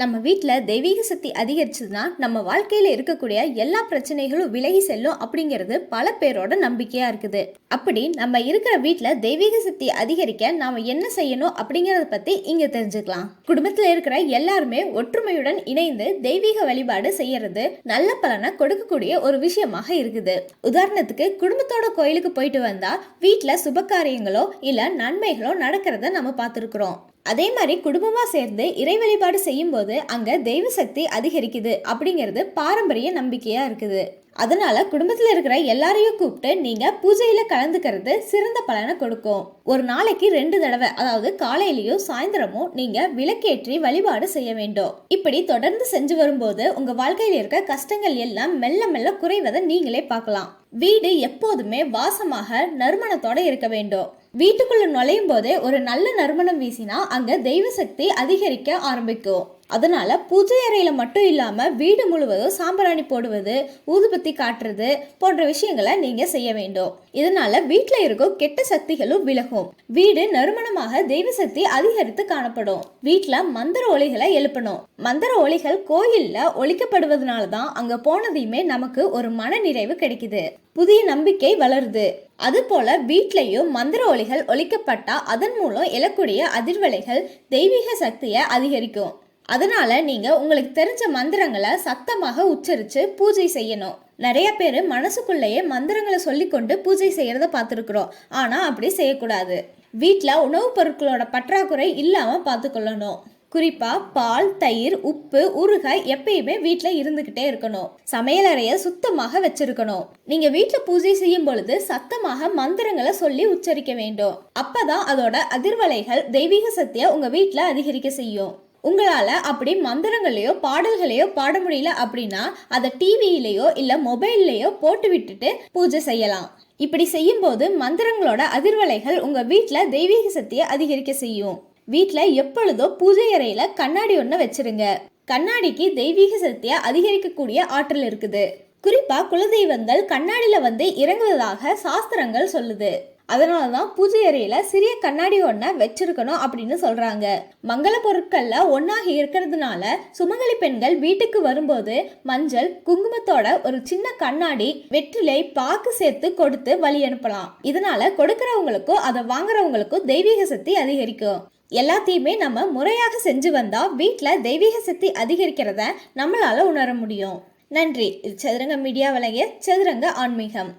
நம்ம வீட்டில் தெய்வீக சக்தி அதிகரிச்சதுன்னா நம்ம வாழ்க்கையில் இருக்கக்கூடிய எல்லா பிரச்சனைகளும் விலகி செல்லும் அப்படிங்கிறது பல பேரோட நம்பிக்கையா இருக்குது. அப்படி நம்ம இருக்கிற வீட்டில் தெய்வீக சக்தி அதிகரிக்க நாம என்ன செய்யணும் அப்படிங்கிறத பத்தி இங்க தெரிஞ்சுக்கலாம். குடும்பத்தில் இருக்கிற எல்லாருமே ஒற்றுமையுடன் இணைந்து தெய்வீக வழிபாடு செய்யறது நல்ல பலனை கொடுக்கக்கூடிய ஒரு விஷயமாக இருக்குது. உதாரணத்துக்கு குடும்பத்தோட கோயிலுக்கு போயிட்டு வந்தா வீட்டில் சுபகாரியங்களோ இல்ல நன்மைகளோ நடக்கிறத நம்ம பார்த்துருக்குறோம். அதே மாதிரி குடும்பமா சேர்ந்து இறை வழிபாடு செய்யும் போது அங்க தெய்வ சக்தி அதிகரிக்குது அப்படிங்கிறது பாரம்பரிய நம்பிக்கையா இருக்குது. அதனால குடும்பத்துல இருக்கிற எல்லாரையும் கூப்பிட்டு நீங்க பூஜையில கலந்துக்கிறது சிறந்த பலனை கொடுக்கும். ஒரு நாளைக்கு 2 தடவை, அதாவது காலையிலயும் சாயந்தரமும் நீங்க விளக்கேற்றி வழிபாடு செய்ய வேண்டும். இப்படி தொடர்ந்து செஞ்சு வரும்போது உங்க வாழ்க்கையில இருக்க கஷ்டங்கள் எல்லாம் மெல்ல மெல்ல குறைவதை நீங்களே பார்க்கலாம். வீடு எப்போதுமே வாசமாக நறுமணத்தோட இருக்க வேண்டும். வீட்டுக்குள்ள நுழையும் போதே ஒரு நல்ல நறுமணம் வீசினா அங்க தெய்வ சக்தி அதிகரிக்க ஆரம்பிக்கும். அதனால பூஜை அறையில மட்டும் இல்லாம வீடு முழுவதும் சாம்பிராணி போடுவது, ஊதுபத்தி காட்டுறது போன்ற விஷயங்களை நீங்க செய்ய வேண்டும். இதனால வீட்டுல இருக்கும் கெட்ட சக்திகளும் விலகும். வீடு நறுமணமாக தெய்வ சக்தி அதிகரித்து காணப்படும். வீட்டுல மந்திர ஒலிகளை எழுப்பணும். மந்திர ஒலிகள் கோயில்ல ஒலிக்கப்படுவதனாலதான் அங்க போனதையுமே நமக்கு ஒரு மன நிறைவு கிடைக்குது, புதிய நம்பிக்கை வளருது. அது போல வீட்லயும் மந்திர ஒலிகள் ஒலிக்கப்பட்டா அதன் மூலம் எழக்கூடிய அதிர்வலைகள் தெய்வீக சக்தியை அதிகரிக்கும். அதனால நீங்க உங்களுக்கு தெரிஞ்ச மந்திரங்களை சத்தமாக உச்சரிச்சு பூஜை செய்யணும். நிறைய பேர் மனசுக்குள்ளேயே மந்திரங்களை சொல்லிக்கொண்டு பூஜை செய்யறத பார்த்துருக்குறோம். ஆனா அப்படி செய்யக்கூடாது. வீட்டில் உணவுப் பொருட்களோட பற்றாக்குறை இல்லாம பார்த்துக்கொள்ளணும். குறிப்பா பால், தயிர், உப்பு, ஊறுகாய் எப்பயுமே வீட்டில் இருந்துகிட்டே இருக்கணும். சமையலறைய சுத்தமாக வச்சிருக்கணும். நீங்க வீட்டில் பூஜை செய்யும் பொழுது சத்தமாக மந்திரங்களை சொல்லி உச்சரிக்க வேண்டும். அப்பதான் அதோட அதிர்வலைகள் தெய்வீக சக்தியை உங்க வீட்டில் அதிகரிக்க செய்யும். உங்களால அப்படி மந்திரங்களையோ பாடல்களையோ பாட முடியல அப்படின்னா அதை டிவியிலையோ இல்ல மொபைல்லையோ போட்டு விட்டுட்டு பூஜை செய்யலாம். இப்படி செய்யும் போது மந்திரங்களோட அதிர்வலைகள் உங்க வீட்டுல தெய்வீக சக்தியை அதிகரிக்க செய்யும். வீட்டுல எப்பொழுதோ பூஜை அறையில கண்ணாடி ஒண்ணு வச்சிருங்க. கண்ணாடிக்கு தெய்வீக சக்தியை அதிகரிக்கக்கூடிய ஆற்றல் இருக்குது. குறிப்பா குலதெய்வங்கள் கண்ணாடியில வந்து இறங்குவதாக சாஸ்திரங்கள் சொல்லுது. அதனாலதான் பூஜை அறையில சிறிய கண்ணாடி ஒன்ன வச்சிருக்கணும் அப்படின்னு சொல்றாங்க. மங்கள பொருட்கள்ல ஒன்னாகி இருக்கிறதுனால சுமங்கலி பெண்கள் வீட்டுக்கு வரும்போது மஞ்சள், குங்குமத்தோட ஒரு சின்ன கண்ணாடி, வெற்றிலை, பாக்கு சேர்த்து கொடுத்து வழி அனுப்பலாம். இதனால கொடுக்கறவங்களுக்கும் அதை வாங்குறவங்களுக்கும் தெய்வீக சக்தி அதிகரிக்கும். எல்லாத்தையுமே நம்ம முறையாக செஞ்சு வந்தா வீட்டுல தெய்வீக சக்தி அதிகரிக்கிறத நம்மளால உணர முடியும். நன்றி. இது சதுரங்க மீடியா வழங்கிய சதுரங்க ஆன்மீகம்.